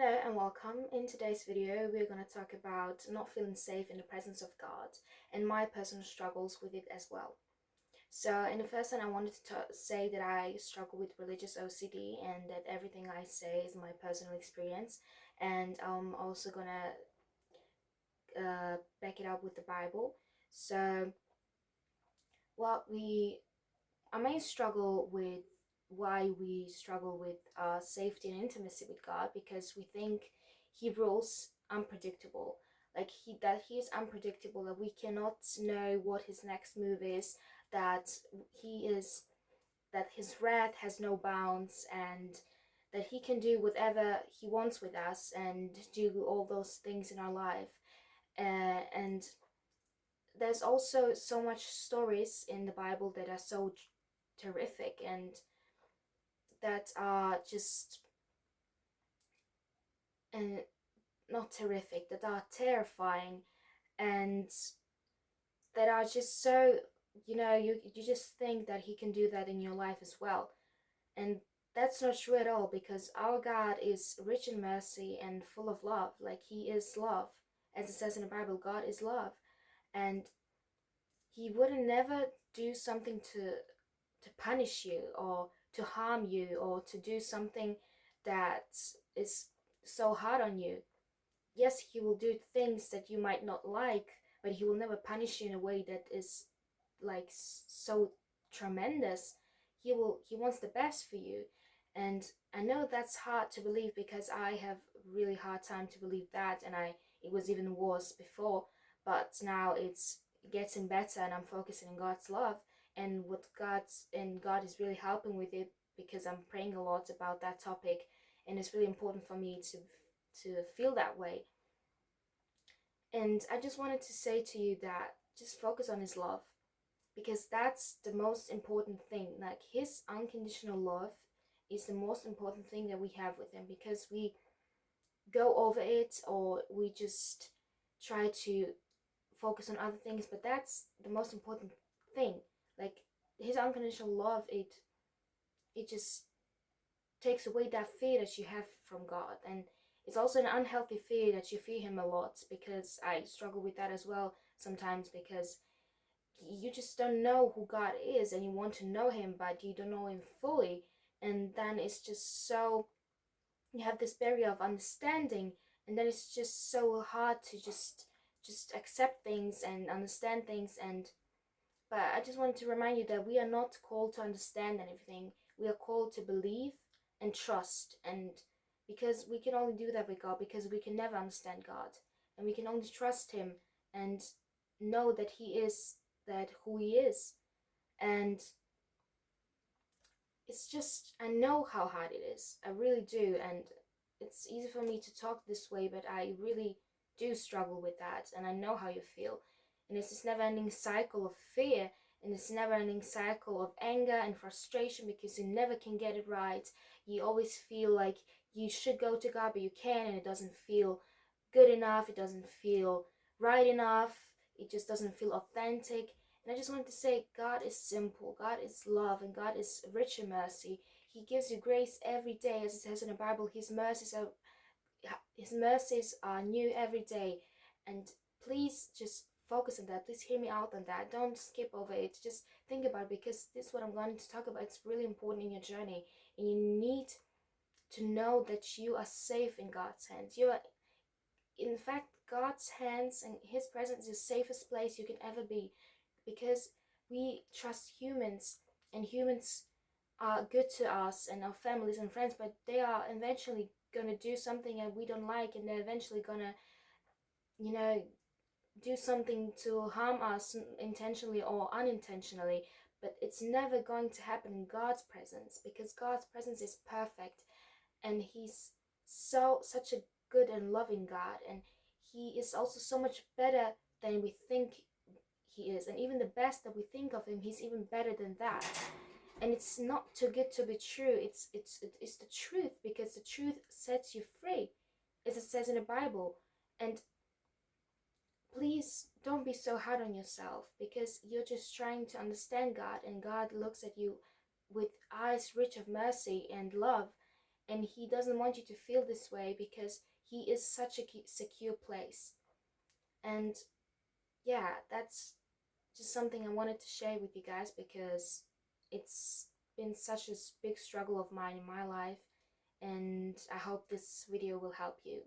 Hello and welcome. In today's video, we're going to talk about not feeling safe in the presence of God and my personal struggles with it as well. So, in the first one, I wanted to say that I struggle with religious OCD and that everything I say is my personal experience. And I'm also going to back it up with the Bible. So, what our main struggle with why we struggle with safety and intimacy with God because we think He rules unpredictable. Like he is unpredictable, that we cannot know what his next move is, that he is that his wrath has no bounds, and that he can do whatever he wants with us and do all those things in our life. And there's also so much stories in the Bible that are so terrific and that are just and not terrific, that are terrifying, and that are just so, you just think that he can do that in your life as well. And that's not true at all, because our God is rich in mercy and full of love. Like, he is love. As it says in the Bible, God is love. And he wouldn't never do something to punish you or to harm you or to do something that is so hard on you. Yes, he will do things that you might not like, but he will never punish you in a way that is like so tremendous. He wants the best for you. And I know that's hard to believe, because I have really hard time to believe that, and it was even worse before, but now it's getting better, and I'm focusing on God's love and God is really helping with it, because I'm praying a lot about that topic, and it's really important for me to feel that way. And I just wanted to say to you that just focus on his love, because that's the most important thing. Like, his unconditional love is the most important thing that we have with him, because we go over it, or we just try to focus on other things, but that's the most important thing. Like, his unconditional love, it just takes away that fear that you have from God. And it's also an unhealthy fear that you fear him a lot, because I struggle with that as well sometimes, because you just don't know who God is, and you want to know him, but you don't know him fully. And then it's just so, you have this barrier of understanding, and then it's just so hard to just accept things and understand things. And but I just wanted to remind you that we are not called to understand anything. We are called to believe and trust. And because we can only do that with God, because we can never understand God, and we can only trust him and know that he is that who he is. And it's just, I know how hard it is. I really do. And it's easy for me to talk this way, but I really do struggle with that. And I know how you feel. And it's this never ending cycle of fear, and this never ending cycle of anger and frustration, because you never can get it right. You always feel like you should go to God, but you can't, and it doesn't feel good enough. It doesn't feel right enough. It just doesn't feel authentic. And I just wanted to say, God is simple, God is love, and God is rich in mercy. He gives you grace every day, as it says in the Bible. His mercies are new every day. And please just focus on that. Please hear me out on that. Don't skip over it. Just think about it, because this is what I'm going to talk about. It's really important in your journey, and you need to know that you are safe in God's hands. You are, in fact, God's hands, and his presence is the safest place you can ever be, because we trust humans, and humans are good to us and our families and friends, but they are eventually gonna do something that we don't like, and they're eventually gonna, you know, do something to harm us intentionally or unintentionally. But it's never going to happen in God's presence, because God's presence is perfect, and he's such a good and loving God, and he is also so much better than we think he is. And even the best that we think of him, he's even better than that. And it's not too good to be true. It's the truth, because the truth sets you free, as it says in the Bible. And please don't be so hard on yourself, because you're just trying to understand God, and God looks at you with eyes rich of mercy and love. and he doesn't want you to feel this way because he is such a secure place. And yeah, that's just something I wanted to share with you guys because it's been such a big struggle of mine in my life, and I hope this video will help you.